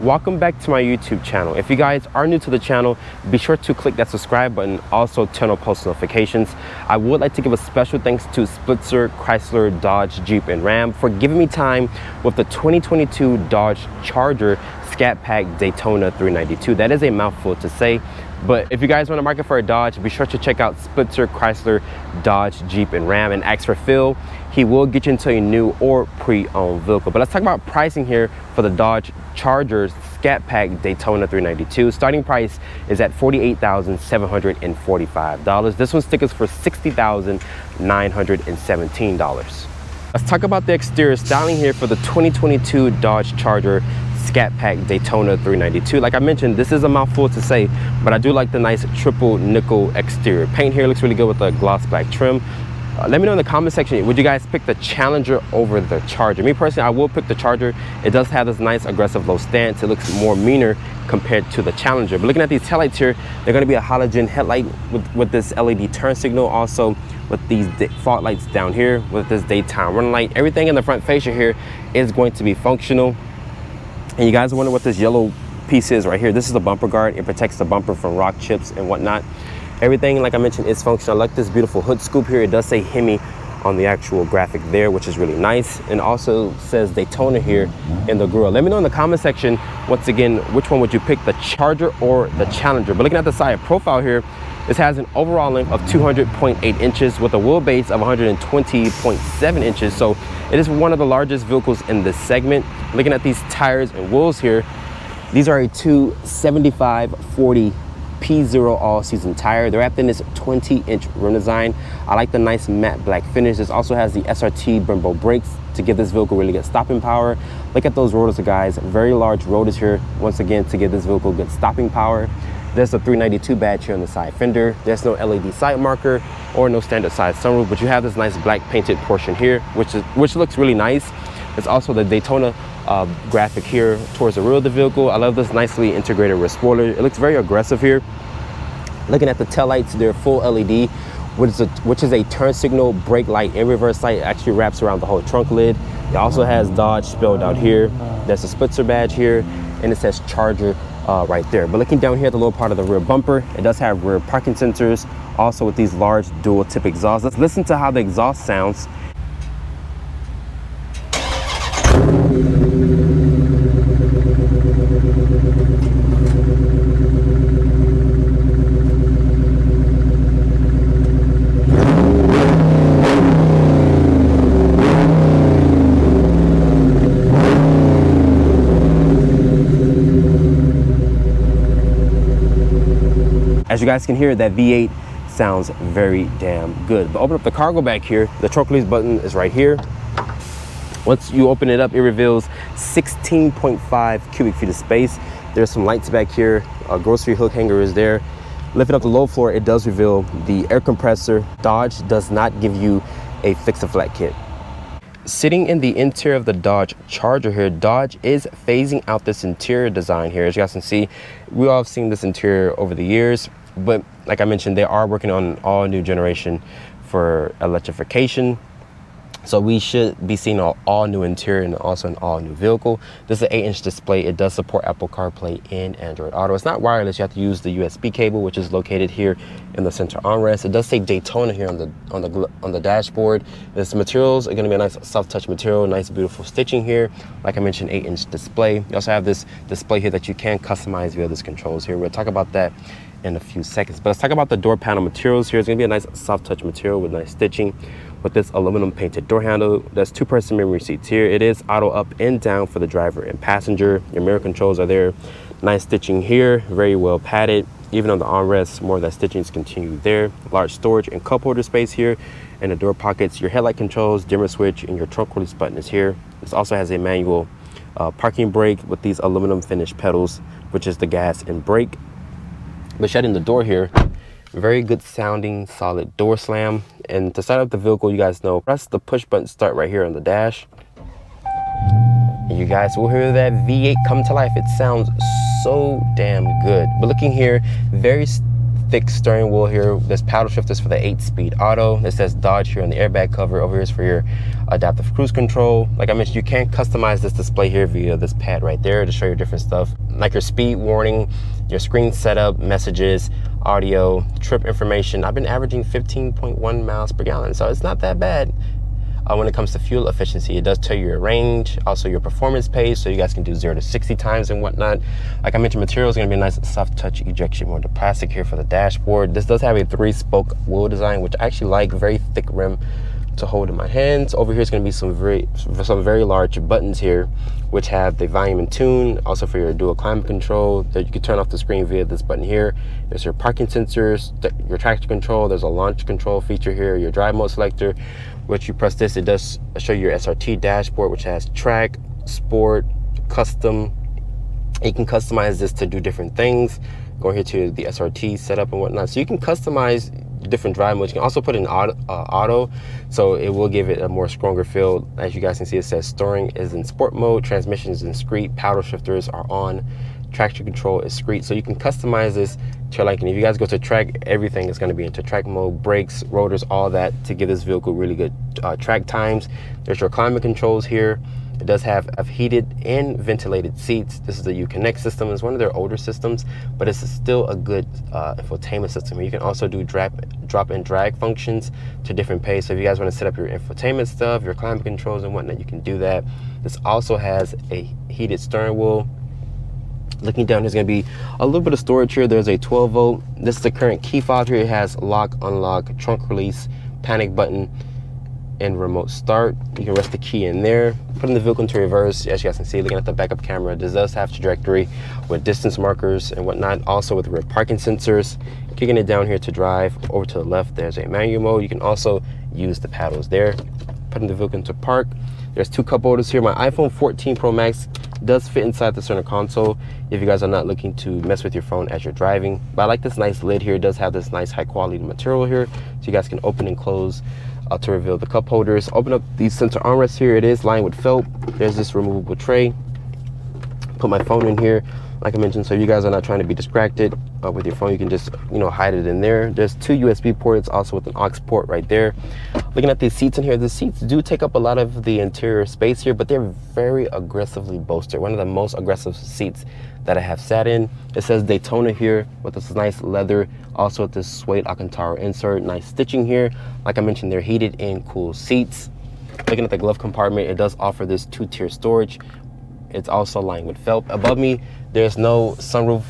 welcome back to my YouTube channel. If you guys are new to the channel, be sure to click that subscribe button, also turn on post notifications. I would like to give a special thanks to Spitzer, Chrysler, Dodge, Jeep, and Ram for giving me time with the 2022 Dodge Charger Scat Pack Daytona 392. That is a mouthful to say, but if you guys want to market for a Dodge, be sure to check out Spitzer, Chrysler, Dodge, Jeep, and Ram, and ask for Phil. He will get you into a new or pre-owned vehicle. But let's talk about pricing here for the Dodge Charger Scat Pack Daytona 392. Starting price is at $48,745. This one stickers for $60,917. Let's talk about the exterior styling here for the 2022 Dodge Charger Scat Pack Daytona 392. Like I mentioned, this is a mouthful to say, but I do like the nice triple nickel exterior paint here. Looks really good with the gloss black trim. Let me know in the comment section, would you guys pick the Challenger over the Charger? Me personally, I will pick the Charger. It does have this nice aggressive low stance. It looks more meaner compared to the Challenger. But looking at these taillights here, they're going to be a halogen headlight with this LED turn signal, also with these fog lights down here, with this daytime running light. Everything in the front fascia here is going to be functional. And you guys wonder what this yellow piece is right here. This is a bumper guard. It protects the bumper from rock chips and whatnot. Everything, like I mentioned, is functional. I like this beautiful hood scoop here. It does say Hemi on the actual graphic there, which is really nice. And also says Daytona here in the grille. Let me know in the comment section, once again, which one would you pick, the Charger or the Challenger? But looking at the side profile here, this has an overall length of 200.8 inches with a wheelbase of 120.7 inches. So it is one of the largest vehicles in this segment. Looking at these tires and wheels here, these are a 275/40 P0 all-season tire. They're wrapped in this 20-inch rim design. I like the nice matte black finish. This also has the SRT Brembo brakes to give this vehicle really good stopping power. Look at those rotors, guys. Very large rotors here, once again, to give this vehicle good stopping power. There's a 392 badge here on the side fender. There's no LED sight marker or no standard size sunroof, but you have this nice black painted portion here, which looks really nice. There's also the Daytona graphic here towards the rear of the vehicle. I love this nicely integrated rear spoiler. It looks very aggressive here. Looking at the taillights, they're full LED, which is a turn signal, brake light, and reverse light. It actually wraps around the whole trunk lid. It also has Dodge spelled out here. There's a Spitzer badge here, and it says Charger right there. But looking down here at the lower part of the rear bumper, it does have rear parking sensors, also with these large dual tip exhausts. Let's listen to how the exhaust sounds. As you guys can hear, that V8 sounds very damn good. But open up the cargo back here. The trunk release button is right here. Once you open it up, it reveals 16.5 cubic feet of space. There's some lights back here. A grocery hook hanger is there. Lifting up the low floor, it does reveal the air compressor. Dodge does not give you a fix-a-flat kit. Sitting in the interior of the Dodge Charger here, Dodge is phasing out this interior design here. As you guys can see, we all have seen this interior over the years, but like I mentioned, they are working on an all new generation for electrification. So we should be seeing an all new interior and also an all new vehicle. This is an 8-inch display. It does support Apple CarPlay and Android Auto. It's not wireless. You have to use the USB cable, which is located here in the center armrest. It does say Daytona here on the dashboard. This materials are going to be a nice soft touch material, nice beautiful stitching here. Like I mentioned, 8-inch display. You also have this display here that you can customize via this controls here. We'll talk about that in a few seconds. But let's talk about the door panel materials here. It's going to be a nice soft touch material with nice stitching, with this aluminum painted door handle. There's 2-person memory seats here. It is auto up and down for the driver and passenger. Your mirror controls are there. Nice stitching here, very well padded. Even on the armrest, more of that stitching is continued there. Large storage and cup holder space here. And the door pockets, your headlight controls, dimmer switch, and your trunk release button is here. This also has a manual parking brake with these aluminum finished pedals, which is the gas and brake. But shutting the door here, very good sounding solid door slam. And to start up the vehicle, you guys know, press the push button start right here on the dash. And you guys will hear that V8 come to life. It sounds so damn good. But looking here, very thick steering wheel here. This paddle shift is for the 8-speed auto. It says Dodge here on the airbag cover. Over here is for your adaptive cruise control. Like I mentioned, you can customize this display here via this pad right there to show you different stuff, like your speed warning, your screen setup, messages, audio, trip information. I've been averaging 15.1 miles per gallon, so it's not that bad. When it comes to fuel efficiency, it does tell you your range, also your performance pace, so you guys can do 0 to 60 times and whatnot. Like I mentioned, material is going to be a nice soft touch ejection molded plastic here for the dashboard. This does have a 3-spoke wheel design, which I actually like. Very thick rim to hold in my hands. Over here is going to be some very large buttons here, which have the volume and tune, also for your dual climate control that you can turn off the screen via this button here. There's your parking sensors, your traction control. There's a launch control feature here, your drive mode selector. Which you press this, it does show you your SRT dashboard, which has track, sport, custom. You can customize this to do different things. Go here to the SRT setup and whatnot. So you can customize different drive modes. You can also put in auto, so it will give it a more stronger feel. As you guys can see, it says storing is in sport mode, transmission is in discrete, paddle shifters are on, traction control is discrete. So you can customize this to your liking. If you guys go to track, everything is going to be into track mode, brakes, rotors, all that to give this vehicle really good track times. There's your climate controls here. It does have heated and ventilated seats. This is the Uconnect system. It's one of their older systems, but it's still a good infotainment system. You can also do drop and drag functions to different pace. So if you guys want to set up your infotainment stuff, your climate controls and whatnot, you can do that. This also has a heated steering wheel. Looking down, there's going to be a little bit of storage here. There's a 12 volt. This is the current key fob here. It has lock, unlock, trunk release, panic button, and remote start. You can rest the key in there, putting the vehicle into reverse. As you guys can see, looking at the backup camera, this does have trajectory with distance markers and whatnot, also with rear parking sensors. Kicking it down here to drive. Over to the left, there's a manual mode. You can also use the paddles there. Putting the vehicle into park. There's 2 cup holders here. My iPhone 14 Pro Max does fit inside the center console if you guys are not looking to mess with your phone as you're driving. But I like this nice lid here. It does have this nice high quality material here, so you guys can open and close to reveal the cup holders. Open up these center armrests here. It is lined with felt. There's this removable tray. Put my phone in here, like I mentioned, so you guys are not trying to be distracted with your phone. You can just, hide it in there. There's 2 USB ports, also with an aux port right there. Looking at these seats in here, the seats do take up a lot of the interior space here, but they're very aggressively bolstered. One of the most aggressive seats that I have sat in. It says Daytona here with this nice leather, also with this suede Alcantara insert. Nice stitching here. Like I mentioned, they're heated and cool seats. Looking at the glove compartment, it does offer this 2-tier storage. It's also lined with felt. Above me, there's no sunroof,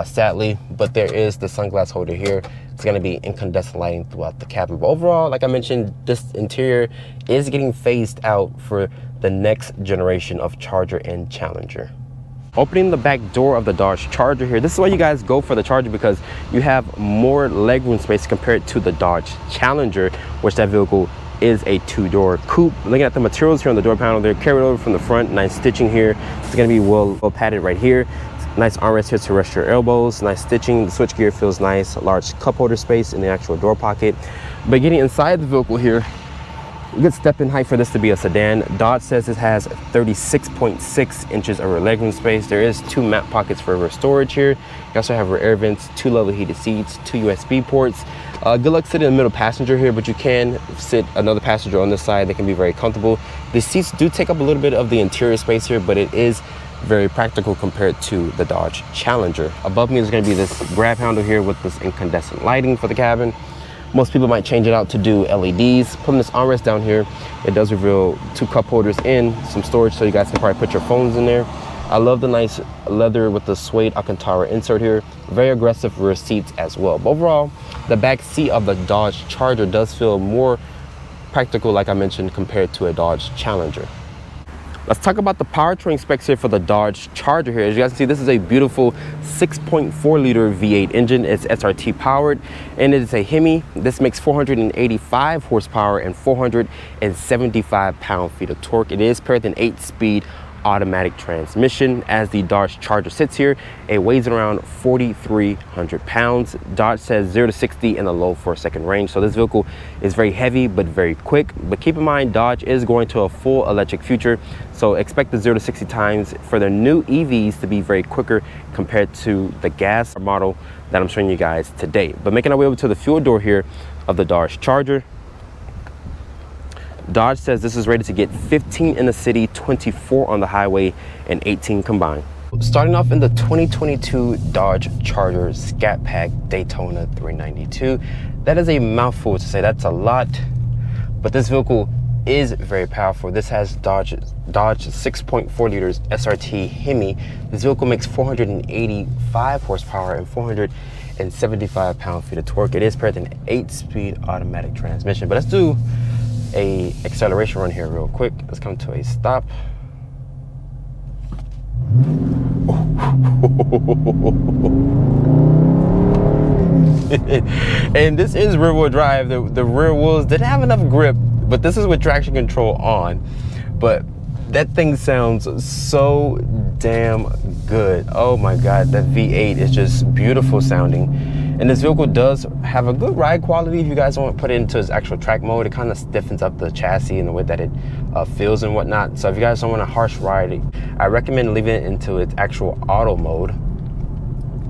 sadly, but there is the sunglass holder here. It's going to be incandescent lighting throughout the cabin. But overall, like I mentioned, this interior is getting phased out for the next generation of Charger and Challenger. Opening the back door of the Dodge Charger here, this is why you guys go for the Charger, because you have more legroom space compared to the Dodge Challenger, which that vehicle is a 2-door coupe. Looking at the materials here on the door panel, they're carried over from the front. Nice stitching here. It's going to be well padded right here. Nice armrest here to rest your elbows. Nice stitching. The switchgear feels nice. Large cup holder space in the actual door pocket. But getting inside the vehicle here, good step in height for this to be a sedan. Dodge says it has 36.6 inches of rear legroom space. There is 2 map pockets for rear storage here. You also have rear air vents, 2 level heated seats, 2 USB ports. Good luck sitting in the middle passenger here, but you can sit another passenger on this side. They can be very comfortable. The seats do take up a little bit of the interior space here, but it is very practical compared to the Dodge Challenger. Above me is going to be this grab handle here with this incandescent lighting for the cabin. Most people might change it out to do LEDs. Putting this armrest down here, it does reveal 2 cup holders and some storage, so you guys can probably put your phones in there. I love the nice leather with the suede Alcantara insert here. Very aggressive rear seats as well. But overall, the back seat of the Dodge Charger does feel more practical, like I mentioned, compared to a Dodge Challenger. Let's talk about the powertrain specs here for the Dodge Charger here. As you guys can see, this is a beautiful 6.4 liter V8 engine. It's SRT powered, and it is a Hemi. This makes 485 horsepower and 475 pound-feet of torque. It is paired with an 8-speed automatic transmission. As the Dodge Charger sits here, it weighs around 4,300 pounds. Dodge says 0 to 60 in the low 4-second range. So this vehicle is very heavy but very quick. But keep in mind, Dodge is going to a full electric future, so expect the 0 to 60 times for their new EVs to be very quicker compared to the gas model that I'm showing you guys today. But making our way over to the fuel door here of the Dodge Charger, Dodge says this is rated to get 15 in the city, 24 on the highway, and 18 combined. Starting off in the 2022 Dodge Charger Scat Pack Daytona 392. That is a mouthful to say, that's a lot, but this vehicle is very powerful. This has Dodge 6.4 liters SRT Hemi. This vehicle makes 485 horsepower and 475 pound-feet of torque. It is paired with an 8-speed automatic transmission. But let's do a acceleration run here real quick. Let's come to a stop. And this is rear wheel drive. The rear wheels didn't have enough grip, but this is with traction control on. But that thing sounds so damn good. Oh my God, that V8 is just beautiful sounding. And this vehicle does have a good ride quality. If you guys want to put it into its actual track mode, it kind of stiffens up the chassis and the way that it feels and whatnot. So if you guys don't want a harsh ride, I recommend leaving it into its actual auto mode.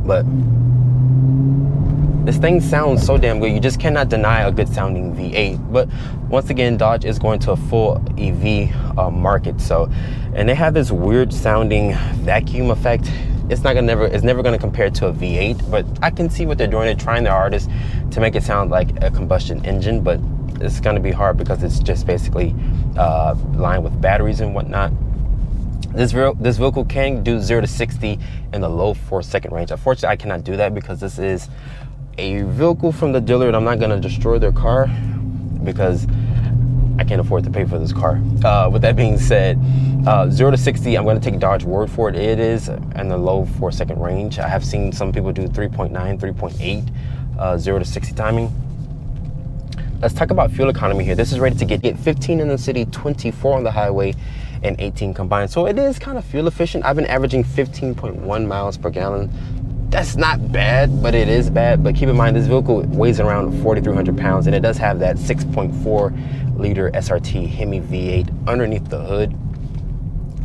But this thing sounds so damn good. You just cannot deny a good sounding V8. But once again, Dodge is going to a full EV market. So, and they have this weird sounding vacuum effect. It's never gonna compare to a V8, but I can see what they're doing. They're trying their hardest to make it sound like a combustion engine, but it's gonna be hard because it's just basically lined with batteries and whatnot. This vehicle can do 0 to 60 in the low 4-second range. Unfortunately, I cannot do that because this is a vehicle from the dealer and I'm not gonna destroy their car because I can't afford to pay for this car. With that being said, 0 to 60, I'm going to take Dodge word for it. It is in the low 4-second range. I have seen some people do 3.9, 3.8, 0 to 60 timing. Let's talk about fuel economy here. This is rated to get 15 in the city, 24 on the highway, and 18 combined. So it is kind of fuel efficient. I've been averaging 15.1 miles per gallon. That's not bad, but it is bad. But keep in mind, this vehicle weighs around 4,300 pounds, and it does have that 6.4 liter SRT Hemi V8 underneath the hood.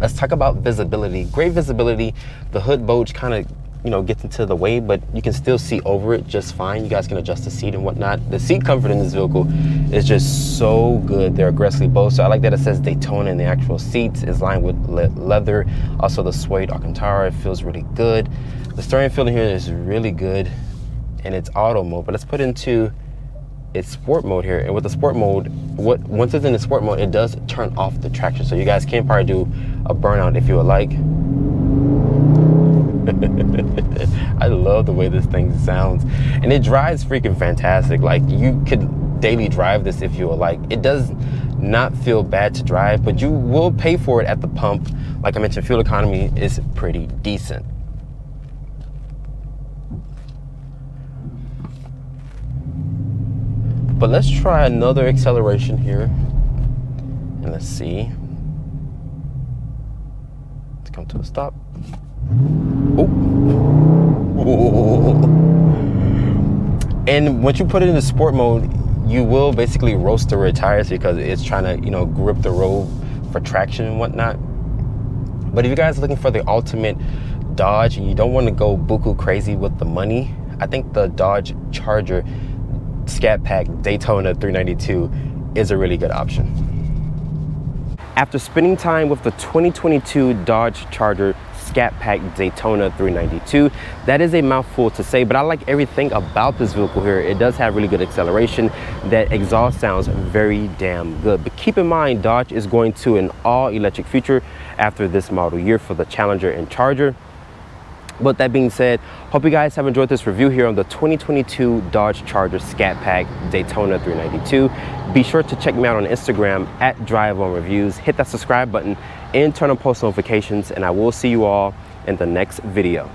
Let's talk about visibility. Great visibility. The hood bulge kind of, gets into the way, but you can still see over it just fine. You guys can adjust the seat and whatnot. The seat comfort in this vehicle is just so good. They're aggressively bolstered. I like that it says Daytona in the actual seats. It's lined with leather. Also the suede Alcantara, it feels really good. The steering feel in here is really good, and it's auto mode. But let's put into its sport mode here. And with the sport mode, once it's in the sport mode, it does turn off the traction. So you guys can probably do a burnout if you would like. I love the way this thing sounds, and it drives freaking fantastic. Like, you could daily drive this if you would like. It does not feel bad to drive, but you will pay for it at the pump. Like I mentioned, fuel economy is pretty decent. But let's try another acceleration here, and let's see. Let's come to a stop. Oh. And once you put it in the sport mode, you will basically roast the rear tires because it's trying to, grip the road for traction and whatnot. But if you guys are looking for the ultimate Dodge and you don't want to go buku crazy with the money, I think the Dodge Charger Scat Pack Daytona 392 is a really good option. After spending time with the 2022 Dodge Charger Scat Pack Daytona 392, that is a mouthful to say, but I like everything about this vehicle here. It does have really good acceleration. That exhaust sounds very damn good. But keep in mind, Dodge is going to an all-electric future after this model year for the Challenger and Charger. But that being said, hope you guys have enjoyed this review here on the 2022 Dodge Charger Scat Pack Daytona 392. Be sure to check me out on Instagram at DriveOnReviews. Hit that subscribe button and turn on post notifications, and I will see you all in the next video.